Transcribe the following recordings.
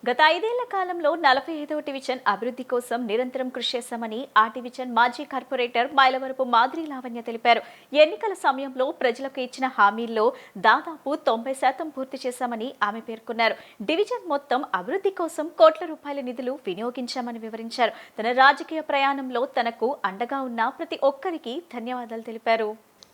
గత 5 ఏళ్ల కాలంలో 45వ డివిజన్ అభివృద్ధి కోసం నిరంతరం కృషి చేశామని ఆ డివిజన్ మాజీ కార్పొరేటర్ మైలవరపు మాదిరి లావణ్య తెలిపారు. ఎన్నికల సమయంలో ప్రజలకు ఇచ్చిన హామీల్లో దాదాపు 90% పూర్తి చేశామని ఆమె పేర్కొన్నారు. డివిజన్ మొత్తం అభివృద్ధి కోసం కోట్ల రూపాయల నిధులు వినియోగించామని వివరించారు. తన రాజకీయ ప్రయాణంలో తనకు అండగా ఉన్న ప్రతి ఒక్కరికి ధన్యవాదాలు తెలిపారు.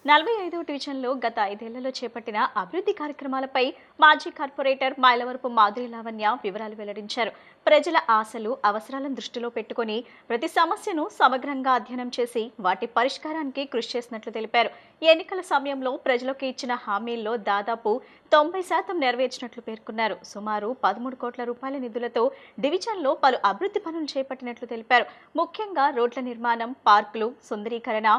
45వ డివిజన్లో గత 5 ఏళ్లలో చేపట్టిన అభివృద్ధి కార్యక్రమాలపై మాజీ కార్పొరేటర్ మైలవరపు మాధురి లావణ్య వివరాలు వెల్లడించారు. ప్రజల ఆశలు, అవసరాలను దృష్టిలో పెట్టుకుని ప్రతి సమస్యను సమగ్రంగా అధ్యయనం చేసి వాటి పరిష్కారానికి కృషి చేసినట్లు తెలిపారు. ఎన్నికల సమయంలో ప్రజలకు ఇచ్చిన హామీల్లో దాదాపు 90% నెరవేర్చినట్లు పేర్కొన్నారు. సుమారు 13 కోట్ల రూపాయల నిధులతో డివిజన్లో పలు అభివృద్ధి పనులు చేపట్టినట్లు తెలిపారు. ముఖ్యంగా రోడ్ల నిర్మాణం, పార్కులు సుందరీకరణ,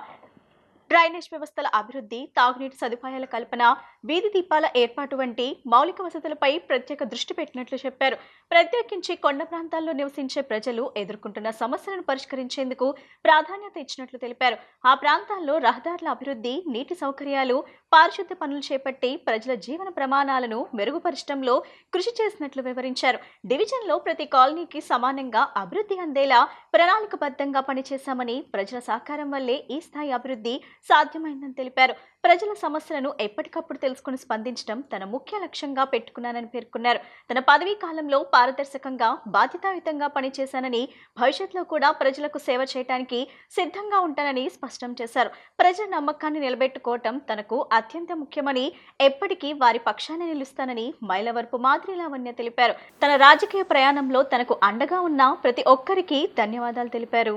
డ్రైనేజ్ వ్యవస్థల అభివృద్ధి, తాగునీటి సదుపాయాల కల్పన, వీధి దీపాల ఏర్పాటు వంటి మౌలిక వసతులపై ప్రత్యేక దృష్టి పెట్టినట్లు చెప్పారు. ప్రత్యేకించి కొండ ప్రాంతాల్లో నివసించే ప్రజలు ఎదుర్కొంటున్న సమస్యలను పరిష్కరించేందుకు ప్రాధాన్యత ఇచ్చినట్లు తెలిపారు. ఆ ప్రాంతాల్లో రహదారుల అభివృద్ధి, నీటి సౌకర్యాలు, పారిశుద్ధ్య పనులు చేపట్టి ప్రజల జీవన ప్రమాణాలను మెరుగుపరచడంలో కృషి చేసినట్లు వివరించారు. డివిజన్లో ప్రతి కాలనీకి సమానంగా అభివృద్ధి అందేలా ప్రణాళికబద్ధంగా పనిచేశామని, ప్రజల సహకారం వల్లే ఈ స్థాయి అభివృద్ధి సాధ్యమైందని తెలిపారు. ప్రజల సమస్యలను ఎప్పటికప్పుడు తెలుసుకుని స్పందించడం తన ముఖ్య లక్ష్యంగా పెట్టుకున్నానని పేర్కొన్నారు. తన పదవీ కాలంలో పారదర్శకంగా, బాధ్యతాయుతంగా పనిచేశానని, భవిష్యత్తులో కూడా ప్రజలకు సేవ చేయడానికి సిద్ధంగా ఉంటానని స్పష్టం చేశారు. ప్రజల నమ్మకాన్ని నిలబెట్టుకోవటం తనకు అత్యంత ముఖ్యమని, ఎప్పటికీ వారి పక్షాన నిలుస్తానని మైలవరపు మాదిరి లావణ్య తెలిపారు. తన రాజకీయ ప్రయాణంలో తనకు అండగా ఉన్న ప్రతి ఒక్కరికి ధన్యవాదాలు తెలిపారు.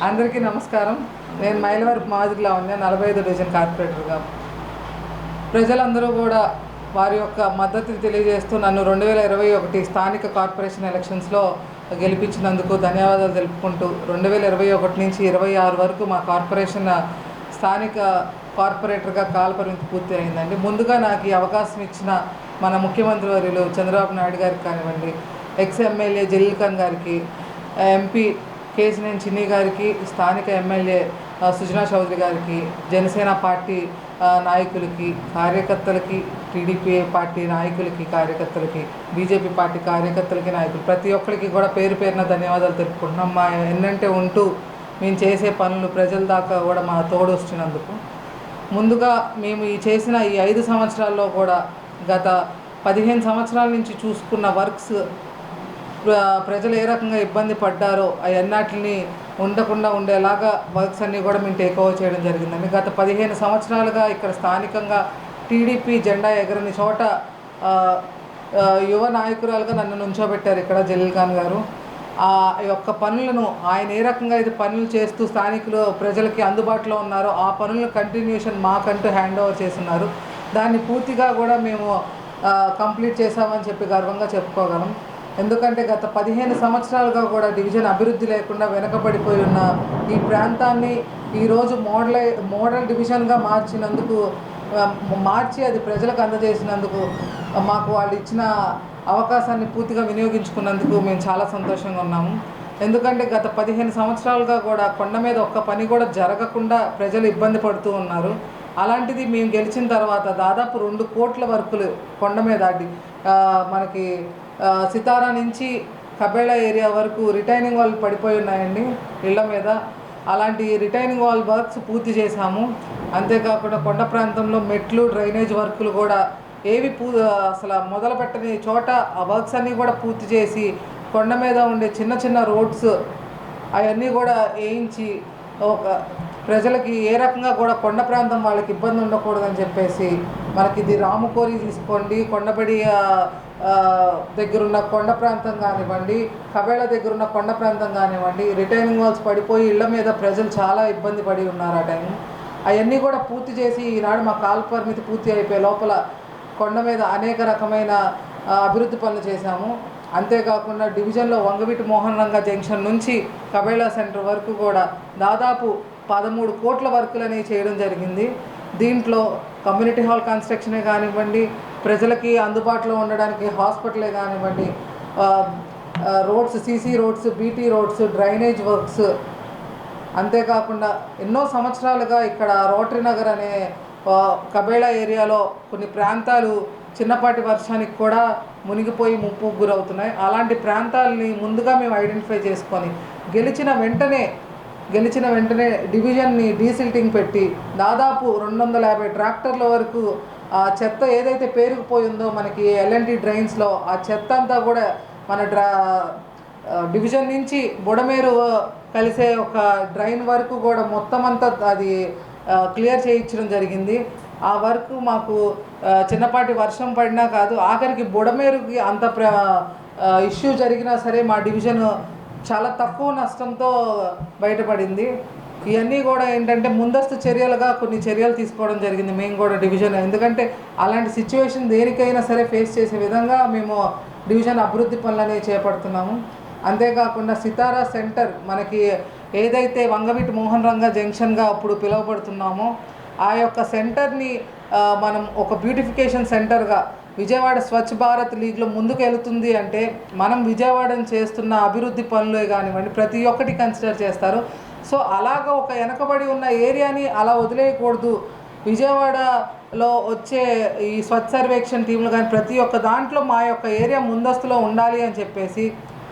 అందరికీ నమస్కారం. నేను మైలవరపు మాదిరి లావణ్య, 45వ డివిజన్ కార్పొరేటర్గా. ప్రజలందరూ కూడా వారి యొక్క మద్దతుని తెలియజేస్తూ నన్ను 2021 స్థానిక కార్పొరేషన్ ఎలక్షన్స్లో గెలిపించినందుకు ధన్యవాదాలు తెలుపుకుంటూ 2021 నుంచి 26 వరకు మా కార్పొరేషన్ స్థానిక కార్పొరేటర్గా కాలపరిమితి పూర్తి అయిందండి. ముందుగా నాకు ఈ అవకాశం ఇచ్చిన మన ముఖ్యమంత్రి వర్యులు చంద్రబాబు నాయుడు గారికి కానివ్వండి, ఎక్స్ ఎమ్మెల్యే జలీల్ ఖాన్ గారికి, ఎంపీ కేసినేని చిన్ని గారికి, స్థానిక ఎమ్మెల్యే సుజనా చౌదరి గారికి, జనసేన పార్టీ నాయకులకి, కార్యకర్తలకి, టీడీపీ పార్టీ నాయకులకి, కార్యకర్తలకి, బీజేపీ పార్టీ కార్యకర్తలకి, నాయకులు ప్రతి ఒక్కరికి కూడా పేరు పేరున ధన్యవాదాలు తెలుపుకుంటున్నాం. మా ఎన్నంటే ఉంటూ మేము చేసే పనులు ప్రజల దాకా కూడా మా తోడు వచ్చినందుకు. ముందుగా మేము చేసిన ఈ 5 సంవత్సరాల్లో కూడా గత 15 సంవత్సరాల నుంచి చూసుకున్న వర్క్స్, ప్రజలు ఏ రకంగా ఇబ్బంది పడ్డారో అవన్నిటిని ఉండకుండా ఉండేలాగా వర్క్స్ అన్నీ కూడా మేము టేక్ ఓవర్ చేయడం జరిగిందండి. గత 15 సంవత్సరాలుగా ఇక్కడ స్థానికంగా టీడీపీ జెండా ఎగరని చోట యువ నాయకురాలుగా నన్ను నుంచోబెట్టారు ఇక్కడ జలీల్ ఖాన్ గారు. ఆ యొక్క పనులను ఆయన ఏ రకంగా ఇది పనులు చేస్తూ స్థానికులు ప్రజలకి అందుబాటులో ఉన్నారో ఆ పనులను కంటిన్యూషన్ మాకంటూ హ్యాండ్ ఓవర్ చేస్తున్నారు. దాన్ని పూర్తిగా కూడా మేము కంప్లీట్ చేశామని చెప్పి గర్వంగా చెప్పుకోగలం. ఎందుకంటే గత 15 సంవత్సరాలుగా కూడా డివిజన్ అభివృద్ధి లేకుండా వెనకబడిపోయి ఉన్న ఈ ప్రాంతాన్ని ఈరోజు మోడల్ డివిజన్గా మార్చి అది ప్రజలకు అందజేసినందుకు, మాకు వాళ్ళు ఇచ్చిన అవకాశాన్ని పూర్తిగా వినియోగించుకున్నందుకు మేము చాలా సంతోషంగా ఉన్నాము. ఎందుకంటే గత 15 సంవత్సరాలుగా కూడా కొండ మీద ఒక్క పని కూడా జరగకుండా ప్రజలు ఇబ్బంది పడుతూ ఉన్నారు. అలాంటిది మేము గెలిచిన తర్వాత దాదాపు 2 కోట్ల వర్కులు కొండ మీద మనకి సితారా నుంచి కబేళా ఏరియా వరకు రిటైనింగ్ వాల్ పడిపోయి ఉన్నాయండి ఇళ్ల మీద. అలాంటి రిటైనింగ్ వాల్ వర్క్స్ పూర్తి చేశాము. అంతేకాకుండా కొండ ప్రాంతంలో మెట్లు, డ్రైనేజ్ వర్కులు కూడా ఏవి అసలు మొదలు పెట్టని చోట ఆ వర్క్స్ అన్నీ కూడా పూర్తి చేసి కొండ మీద ఉండే చిన్న చిన్న రోడ్స్ అవన్నీ కూడా వేయించి ప్రజలకి ఏ రకంగా కూడా కొండ ప్రాంతం వాళ్ళకి ఇబ్బంది ఉండకూడదని చెప్పేసి మనకి ఇది రాముకోరి తీసుకోండి, కొండబడి దగ్గరున్న కొండ ప్రాంతం కానివ్వండి, కబేళా దగ్గరున్న కొండ ప్రాంతం కానివ్వండి, రిటైనింగ్ వాల్స్ పడిపోయి ఇళ్ల మీద ప్రజలు చాలా ఇబ్బంది పడి ఉన్నారు ఆ టైం. అవన్నీ కూడా పూర్తి చేసి ఈనాడు మా కాల పరిమితి పూర్తి అయిపోయే లోపల కొండ మీద అనేక రకమైన అభివృద్ధి పనులు చేశాము. అంతేకాకుండా డివిజన్లో వంగవీటి మోహన్ రంగా జంక్షన్ నుంచి కబేళా సెంటర్ వరకు కూడా దాదాపు 13 కోట్ల వర్కులు అనేవి చేయడం జరిగింది. దీంట్లో కమ్యూనిటీ హాల్ కన్స్ట్రక్షనే కానివ్వండి, ప్రజలకి అందుబాటులో ఉండడానికి హాస్పిటలే కానివ్వండి, roads, CC roads, BT roads, drainage works, అంతేకాకుండా ఎన్నో సంవత్సరాలుగా ఇక్కడ రోటరీ నగర్ అనే కబేళా ఏరియాలో కొన్ని ప్రాంతాలు చిన్నపాటి వర్షానికి కూడా మునిగిపోయి ముప్పుకు గురవుతున్నాయి. అలాంటి ప్రాంతాలని ముందుగా మేము ఐడెంటిఫై చేసుకొని గెలిచిన వెంటనే డివిజన్ని డీసిల్టింగ్ పెట్టి దాదాపు 250 ట్రాక్టర్ల వరకు ఆ చెత్త ఏదైతే పేరుకుపోయిందో మనకి ఎల్ఎన్టీ డ్రైన్స్లో ఆ చెత్త అంతా కూడా మన డివిజన్ నుంచి బుడమేరు కలిసే ఒక డ్రైన్ వరకు కూడా మొత్తం అంతా అది క్లియర్ చేయించడం జరిగింది. ఆ వర్క్ మాకు చిన్నపాటి వర్షం పడినా కాదు, ఆఖరికి బుడమేరుకి అంత ఇష్యూ జరిగినా సరే మా డివిజన్ చాలా తక్కువ నష్టంతో బయటపడింది. ఇవన్నీ కూడా ఏంటంటే ముందస్తు చర్యలుగా కొన్ని చర్యలు తీసుకోవడం జరిగింది మేము కూడా డివిజన్. ఎందుకంటే అలాంటి సిచ్యువేషన్ దేనికైనా సరే ఫేస్ చేసే విధంగా మేము డివిజన్ అభివృద్ధి పనులనే చేపడుతున్నాము. అంతేకాకుండా సితారా సెంటర్ మనకి ఏదైతే వంగవీటి మోహన్ రంగా జంక్షన్గా అప్పుడు పిలువబడుతున్నామో ఆ యొక్క సెంటర్ని మనం ఒక బ్యూటిఫికేషన్ సెంటర్గా విజయవాడ స్వచ్ఛ భారత్ లీగ్లో ముందుకు వెళుతుంది అంటే మనం విజయవాడని చేస్తున్న అభివృద్ధి పనులే కానివ్వండి ప్రతి ఒక్కటి కన్సిడర్ చేస్తారు. సో అలాగ ఒక వెనకబడి ఉన్న ఏరియాని అలా వదిలేయకూడదు. విజయవాడలో వచ్చే ఈ స్వచ్ఛ సర్వేక్షణ టీంలు కానీ ప్రతి ఒక్క దాంట్లో మా యొక్క ఏరియా ముందస్తులో ఉండాలి అని చెప్పేసి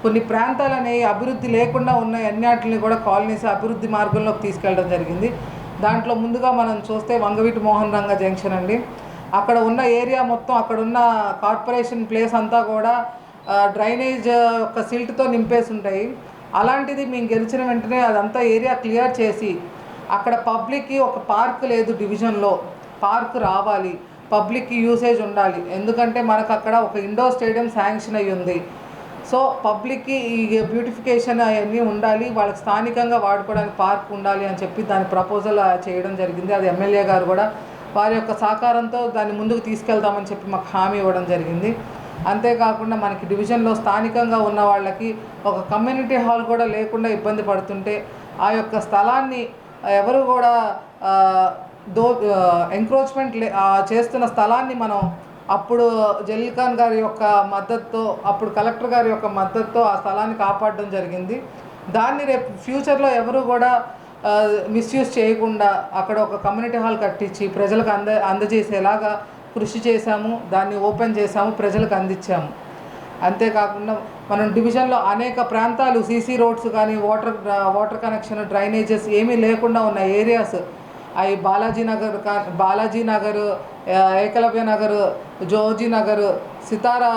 కొన్ని ప్రాంతాలనే అభివృద్ధి లేకుండా ఉన్న అన్నిటిని కూడా కాలనీస్ అభివృద్ధి మార్గంలోకి తీసుకెళ్ళడం జరిగింది. దాంట్లో ముందుగా మనం చూస్తే వంగవీటి మోహన్ రంగా జంక్షన్ అండి. అక్కడ ఉన్న ఏరియా మొత్తం అక్కడ ఉన్న కార్పొరేషన్ ప్లేస్ అంతా కూడా డ్రైనేజ్ యొక్క సిల్ట్తో నింపేసి ఉంటాయి. అలాంటిది మేము గెలిచిన వెంటనే అదంతా ఏరియా క్లియర్ చేసి అక్కడ పబ్లిక్కి ఒక పార్క్ లేదు, డివిజన్లో పార్క్ రావాలి, పబ్లిక్కి యూసేజ్ ఉండాలి. ఎందుకంటే మనకు అక్కడ ఒక ఇండోర్ స్టేడియం శాంక్షన్ అయ్యి ఉంది. సో పబ్లిక్కి ఈ బ్యూటిఫికేషన్ అవన్నీ ఉండాలి, వాళ్ళకి స్థానికంగా వాడుకోవడానికి పార్క్ ఉండాలి అని చెప్పి దాని ప్రపోజల్ చేయడం జరిగింది. అది ఎమ్మెల్యే గారు కూడా వారి యొక్క సహకారంతో దాన్ని ముందుకు తీసుకెళ్తామని చెప్పి మాకు హామీ ఇవ్వడం జరిగింది. అంతేకాకుండా మనకి డివిజన్లో స్థానికంగా ఉన్న వాళ్ళకి ఒక కమ్యూనిటీ హాల్ కూడా లేకుండా ఇబ్బంది పడుతుంటే ఆ యొక్క స్థలాన్ని ఎవరు కూడా ఎంక్రోచ్మెంట్ చేస్తున్న స్థలాన్ని మనం అప్పుడు జలీల్ ఖాన్ గారి యొక్క మద్దతుతో అప్పుడు కలెక్టర్ గారి యొక్క మద్దతుతో ఆ స్థలాన్ని కాపాడడం జరిగింది. దాన్ని రేపు ఫ్యూచర్లో ఎవరు కూడా మిస్యూజ్ చేయకుండా అక్కడ ఒక కమ్యూనిటీ హాల్ కట్టించి ప్రజలకు అందజేసేలాగా కృషి చేశాము. దాన్ని ఓపెన్ చేశాము, ప్రజలకు అందించాము. అంతేకాకుండా మనం డివిజన్లో అనేక ప్రాంతాలు సీసీ రోడ్స్ కానీ వాటర్ కనెక్షన్ డ్రైనేజెస్ ఏమీ లేకుండా ఉన్న ఏరియాస్ అవి బాలాజీ నగర్ ఏకలవ్య నగర్, జోజీ నగర్, సితారా,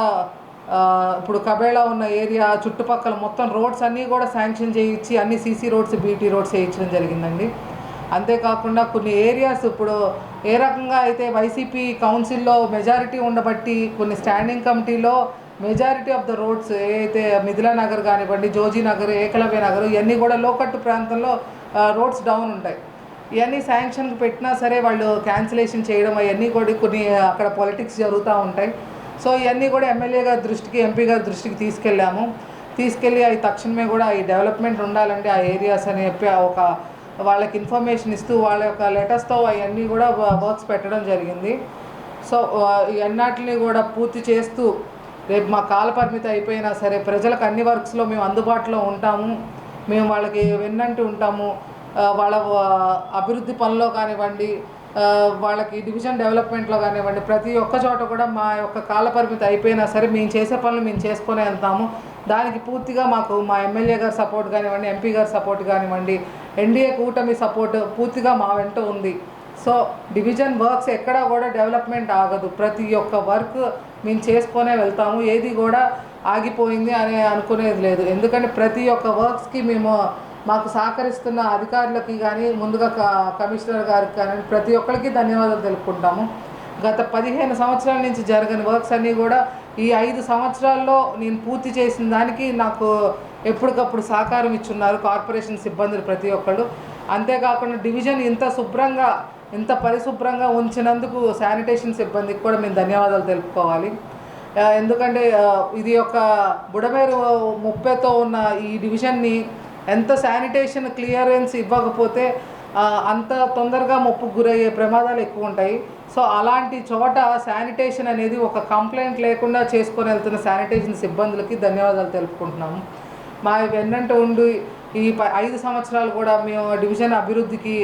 ఇప్పుడు కబేళా ఉన్న ఏరియా చుట్టుపక్కల మొత్తం రోడ్స్ అన్నీ కూడా శాంక్షన్ చేయించి అన్ని సీసీ రోడ్స్ బీటీ రోడ్స్ వేయించడం జరిగిందండి. అంతేకాకుండా కొన్ని ఏరియాస్ ఇప్పుడు ఏ రకంగా అయితే వైసీపీ కౌన్సిల్లో మెజారిటీ ఉండబట్టి కొన్ని స్టాండింగ్ కమిటీలో మెజారిటీ ఆఫ్ ద రోడ్స్ ఏదైతే మిథిలా నగర్ కానివ్వండి, జోజీ నగర్, ఏకలవ్య నగర్ ఇవన్నీ కూడా లోకట్టు ప్రాంతంలో రోడ్స్ డౌన్ ఉంటాయి. ఇవన్నీ శాంక్షన్కి పెట్టినా సరే వాళ్ళు క్యాన్సిలేషన్ చేయడం అవన్నీ కూడా కొన్ని అక్కడ పాలిటిక్స్ జరుగుతూ ఉంటాయి. సో ఇవన్నీ కూడా ఎమ్మెల్యే గారి దృష్టికి, ఎంపీ గారి దృష్టికి తీసుకెళ్ళి అవి తక్షణమే కూడా ఈ డెవలప్మెంట్ ఉండాలండి ఆ ఏరియాస్ అని చెప్పి ఒక వాళ్ళకి ఇన్ఫర్మేషన్ ఇస్తూ వాళ్ళ యొక్క లెటర్స్తో అవన్నీ కూడా వర్క్స్ పెట్టడం జరిగింది. సో ఇవన్నిటిని కూడా పూర్తి చేస్తూ రేపు మా కాల పరిమితి అయిపోయినా సరే ప్రజలకు అన్ని వర్క్స్లో మేము అందుబాటులో ఉంటాము, మేము వాళ్ళకి వెన్నంటి ఉంటాము. వాళ్ళ అభివృద్ధి పనుల్లో కానివ్వండి, వాళ్ళకి డివిజన్ డెవలప్మెంట్లో కానివ్వండి, ప్రతి ఒక్క చోట కూడా మా యొక్క కాల పరిమితి అయిపోయినా సరే మేము చేసే పనులు మేము చేసుకునే వెళ్తాము. దానికి పూర్తిగా మాకు మా ఎమ్మెల్యే గారి సపోర్ట్ కానివ్వండి, ఎంపీ గారి సపోర్ట్ కానివ్వండి, ఎన్డీఏ కూటమి సపోర్ట్ పూర్తిగా మా వెంట ఉంది. సో డివిజన్ వర్క్స్ ఎక్కడా కూడా డెవలప్మెంట్ ఆగదు, ప్రతి ఒక్క వర్క్ మేము చేసుకునే వెళ్తాము. ఏది కూడా ఆగిపోయింది అని అనుకునేది లేదు. ఎందుకంటే ప్రతి ఒక్క వర్క్స్కి మాకు సహకరిస్తున్న అధికారులకి కానీ, ముందుగా కమిషనర్ గారికి కానీ ప్రతి ఒక్కరికి ధన్యవాదాలు తెలుపుకుంటాము. గత 15 సంవత్సరాల నుంచి జరగని వర్క్స్ అన్నీ కూడా ఈ 5 సంవత్సరాల్లో నేను పూర్తి చేసిన దానికి నాకు ఎప్పటికప్పుడు సహకారం ఇచ్చున్నారు కార్పొరేషన్ సిబ్బందులు ప్రతి ఒక్కళ్ళు. అంతేకాకుండా డివిజన్ ఇంత పరిశుభ్రంగా ఉంచినందుకు శానిటేషన్ సిబ్బందికి కూడా మేము ధన్యవాదాలు తెలుపుకోవాలి. ఎందుకంటే ఇది ఒక బుడమేరు ముప్పేతో ఉన్న ఈ డివిజన్ని ఎంత శానిటేషన్ క్లియరెన్స్ ఇవ్వకపోతే అంత తొందరగా ముప్పుకు గురయ్యే ప్రమాదాలు ఎక్కువ ఉంటాయి. సో అలాంటి చోట శానిటేషన్ అనేది ఒక కంప్లైంట్ లేకుండా చేసుకొని వెళ్తున్న శానిటేషన్ సిబ్బందులకి ధన్యవాదాలు తెలుపుకుంటున్నాము. మా వెన్నంటే ఉండి ఈ 5 సంవత్సరాలు కూడా మేము డివిజన్ అభివృద్ధికి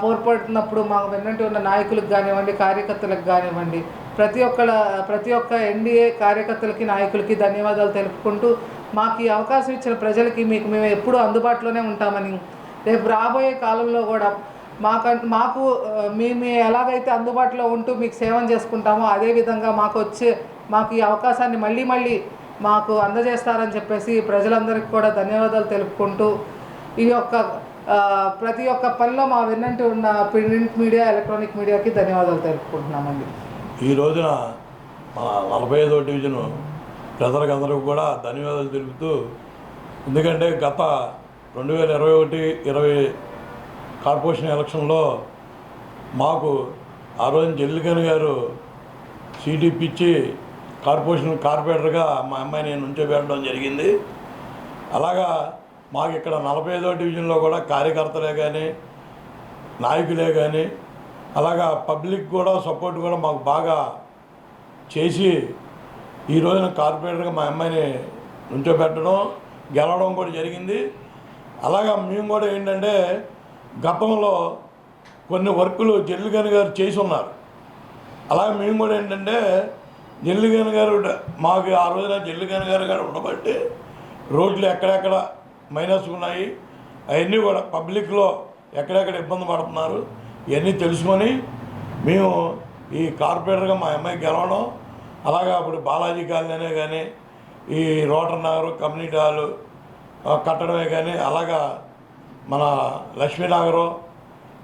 పోర్పడుతున్నప్పుడు మాకు వెన్నంటే ఉన్న నాయకులకు కానివ్వండి, కార్యకర్తలకు కానివ్వండి ప్రతి ఒక్క ఎన్డీఏ కార్యకర్తలకి నాయకులకి ధన్యవాదాలు తెలుపుకుంటూ మాకు ఈ అవకాశం ఇచ్చిన ప్రజలకి మేము ఎప్పుడూ అందుబాటులోనే ఉంటామని, రేపు రాబోయే కాలంలో కూడా మాకు మేము ఎలాగైతే అందుబాటులో ఉంటూ మీకు సేవను చేసుకుంటామో అదేవిధంగా మాకు ఈ అవకాశాన్ని మళ్ళీ మాకు అందజేస్తారని చెప్పేసి ప్రజలందరికీ కూడా ధన్యవాదాలు తెలుపుకుంటూ ఈ యొక్క ప్రతి ఒక్క పనిలో మా వెన్నంటి ఉన్న ప్రింట్ మీడియా, ఎలక్ట్రానిక్ మీడియాకి ధన్యవాదాలు తెలుపుకుంటున్నామండి. ఈ రోజున మన 45వ డివిజను ప్రజలకందరికీ కూడా ధన్యవాదాలు తెలుపుతూ, ఎందుకంటే గత 2021-20 కార్పొరేషన్ ఎలక్షన్లో మాకు ఆ రోజు జల్లికన్ గారు సీట్ ఇప్పించి కార్పొరేటర్గా మా అమ్మాయిని నుంచోబెట్టడం జరిగింది. అలాగా మాకు ఇక్కడ 45వ డివిజన్లో కూడా కార్యకర్తలే కానీ నాయకులే కానీ అలాగా పబ్లిక్ కూడా సపోర్ట్ కూడా మాకు బాగా చేసి ఈ రోజున కార్పొరేటర్గా మా అమ్మాయిని నుంచోబెట్టడం గెలవడం కూడా జరిగింది. అలాగా మేము కూడా ఏంటంటే గతంలో కొన్ని వర్కులు జల్లికన్ గారు చేసి ఉన్నారు. అలాగే మేము కూడా ఏంటంటే జల్లికన్ గారు మాకు ఆ రోజున జల్లికన్ గారు కూడా ఉండబట్టి రోడ్లు ఎక్కడెక్కడ మైనస్ ఉన్నాయి, అవన్నీ కూడా పబ్లిక్లో ఎక్కడెక్కడ ఇబ్బంది పడుతున్నారు ఇవన్నీ తెలుసుకొని మేము ఈ కార్పొరేటర్గా మా అమ్మాయి గెలవడం, అలాగా ఇప్పుడు బాలాజీ కాలనీ కానీ ఈ రోటర్ నగర్ కమ్యూనిటీ హాలు కట్టడమే కానీ అలాగా మన లక్ష్మీనగరం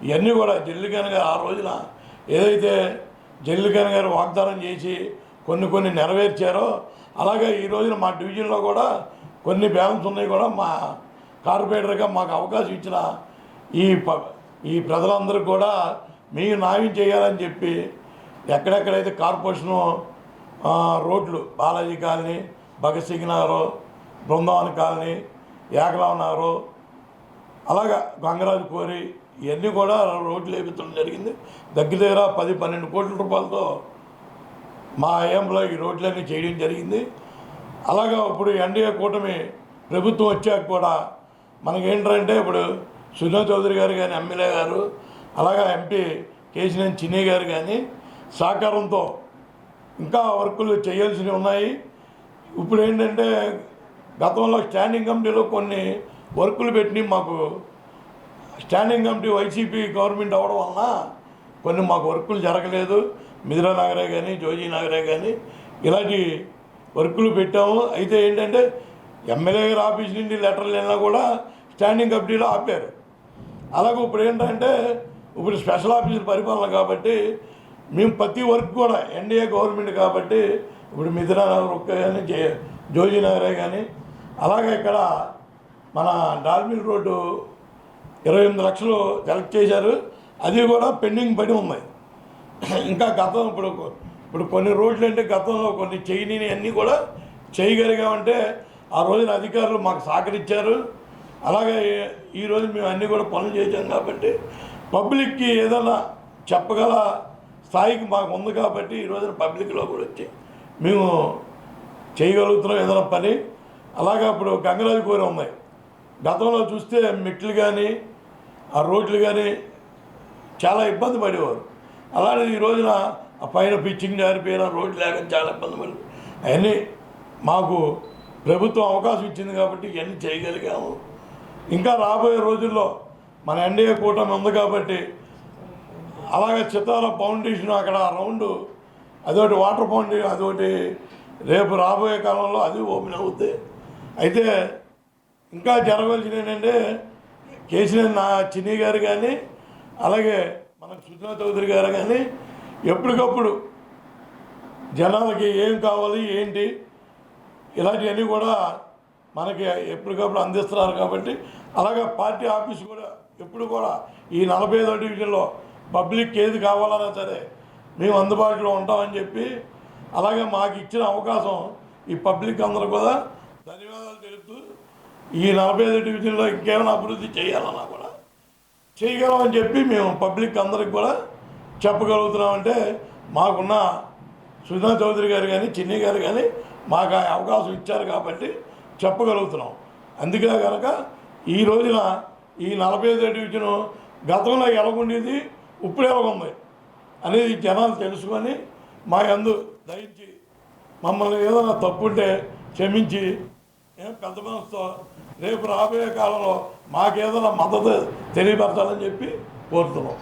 ఇవన్నీ కూడా జల్లికన్ గారు ఆ రోజున ఏదైతే జల్లికన్ గారు వాగ్దానం చేసి కొన్ని నెరవేర్చారో అలాగే ఈ రోజున మా డివిజన్లో కూడా కొన్ని బ్యాలెన్స్ ఉన్నాయి కూడా మా కార్పొరేటర్గా మాకు అవకాశం ఇచ్చిన ఈ ప్రజలందరూ కూడా మేము న్యాయం చేయాలని చెప్పి ఎక్కడెక్కడైతే కార్పొరేషను రోడ్లు బాలాజీ కాలనీ, భగత్ సింగ్ నగరు, బృందావన్ కాలనీ, ఏకలవ్ నగరు, అలాగా గంగరాజు కోరి ఇవన్నీ కూడా రోడ్లు వేపించడం జరిగింది. దగ్గర 10-12 కోట్ల రూపాయలతో మా హయాంలో ఈ రోడ్లన్నీ చేయడం జరిగింది. అలాగా ఇప్పుడు ఎన్డీఏ కూటమి ప్రభుత్వం వచ్చాక కూడా మనకేంటంటే ఇప్పుడు సుజనా చౌదరి గారు కానీ ఎమ్మెల్యే గారు అలాగా ఎంపీ కేశినేని చిన్ని గారు కానీ సహకారంతో ఇంకా వర్కులు చేయాల్సినవి ఉన్నాయి. ఇప్పుడు ఏంటంటే గతంలో స్టాండింగ్ కమిటీలో కొన్ని వర్కులు పెట్టి మాకు స్టాండింగ్ కమిటీ వైసీపీ గవర్నమెంట్ అవ్వడం వలన కొన్ని మాకు వర్కులు జరగలేదు. మిథిలా నగరే కానీ జోజీ నగరే కానీ ఇలాంటి వర్కులు పెట్టాము. అయితే ఏంటంటే ఎమ్మెల్యే గారి ఆఫీస్ నుండి లెటర్లు వెళ్ళినా కూడా స్టాండింగ్ కమిటీలో ఆపారు. అలాగే ఇప్పుడు ఏంటంటే ఇప్పుడు స్పెషల్ ఆఫీసర్ పరిపాలన కాబట్టి మేము ప్రతి వర్క్ కూడా ఎన్డీఏ గవర్నమెంట్ కాబట్టి ఇప్పుడు మిథిలా నగర్ కానీ జోజీ నగరే కానీ అలాగే ఇక్కడ మన డాల్మిల్ రోడ్డు 28 లక్షలు సెలెక్ట్ చేశారు. అది కూడా పెండింగ్ పడి ఉన్నాయి. ఇంకా గతం ఇప్పుడు కొన్ని రోడ్లు అంటే గతంలో కొన్ని చేయని అన్నీ కూడా చేయగలిగామంటే ఆ రోజున అధికారులు మాకు సహకరించారు. అలాగే ఈరోజు మేము అన్నీ కూడా పనులు చేసాం కాబట్టి పబ్లిక్కి ఏదైనా చెప్పగల స్థాయికి మాకు ఉంది కాబట్టి ఈ రోజున పబ్లిక్లో కూడా వచ్చి మేము చేయగలుగుతున్నాం ఏదైనా పని. అలాగే ఇప్పుడు గంగరాజు కోరి ఉన్నాయి. గతంలో చూస్తే మెట్లు కానీ ఆ రోడ్లు కానీ చాలా ఇబ్బంది పడేవారు. అలాగే ఈ రోజున ఆ పైన పిచ్చింగ్ జారిపోయిన రోడ్లు లేక చాలా ఇబ్బంది పడి అవన్నీ మాకు ప్రభుత్వం అవకాశం ఇచ్చింది కాబట్టి ఇవన్నీ చేయగలిగాము. ఇంకా రాబోయే రోజుల్లో మన ఎన్డీఏ కూటమి ఉంది కాబట్టి అలాగే చిత్తాల ఫౌండేషన్ అక్కడ రౌండ్ అదొకటి వాటర్ ఫౌండేషన్ అదొకటి రేపు రాబోయే కాలంలో అది ఓపెన్ అవుద్ది. అయితే ఇంకా జరగవలసింది ఏంటంటే కేసీఆర్ చిన్ని గారు కానీ అలాగే మనకు సుజనా చౌదరి గారు కానీ ఎప్పటికప్పుడు జనాలకి ఏం కావాలి ఏంటి ఇలాంటివన్నీ కూడా మనకి ఎప్పటికప్పుడు అందిస్తున్నారు కాబట్టి అలాగే పార్టీ ఆఫీస్ కూడా ఎప్పుడు కూడా ఈ 45వ డివిజన్లో పబ్లిక్ ఏది కావాలన్నా సరే మేము అందుబాటులో ఉంటామని చెప్పి అలాగే మాకు ఇచ్చిన అవకాశం ఈ పబ్లిక్ అందరూ కూడా ధన్యవాదాలు తెలుపుతూ ఈ 45వ డివిజన్లో ఇంకేమైనా అభివృద్ధి చేయాలన్నా కూడా చేయగలమని చెప్పి మేము పబ్లిక్ అందరికి కూడా చెప్పగలుగుతున్నామంటే మాకున్న సుజనా చౌదరి గారు కానీ చిన్ని గారు కానీ మాకు ఆ అవకాశం ఇచ్చారు కాబట్టి చెప్పగలుగుతున్నాం. అందుకే కనుక ఈ రోజున ఈ 45వ డివిజను గతంలో ఎలాగుండేది ఇప్పుడు ఎలాగుంది అనేది జనాలు తెలుసుకొని మా యందు దయించి మమ్మల్ని ఏదైనా తప్పుంటే క్షమించి పెద్ద మనసుతో రేపు రాబోయే కాలంలో మాకేదైనా మద్దతు తెలియపరచాలని చెప్పి కోరుతున్నాం.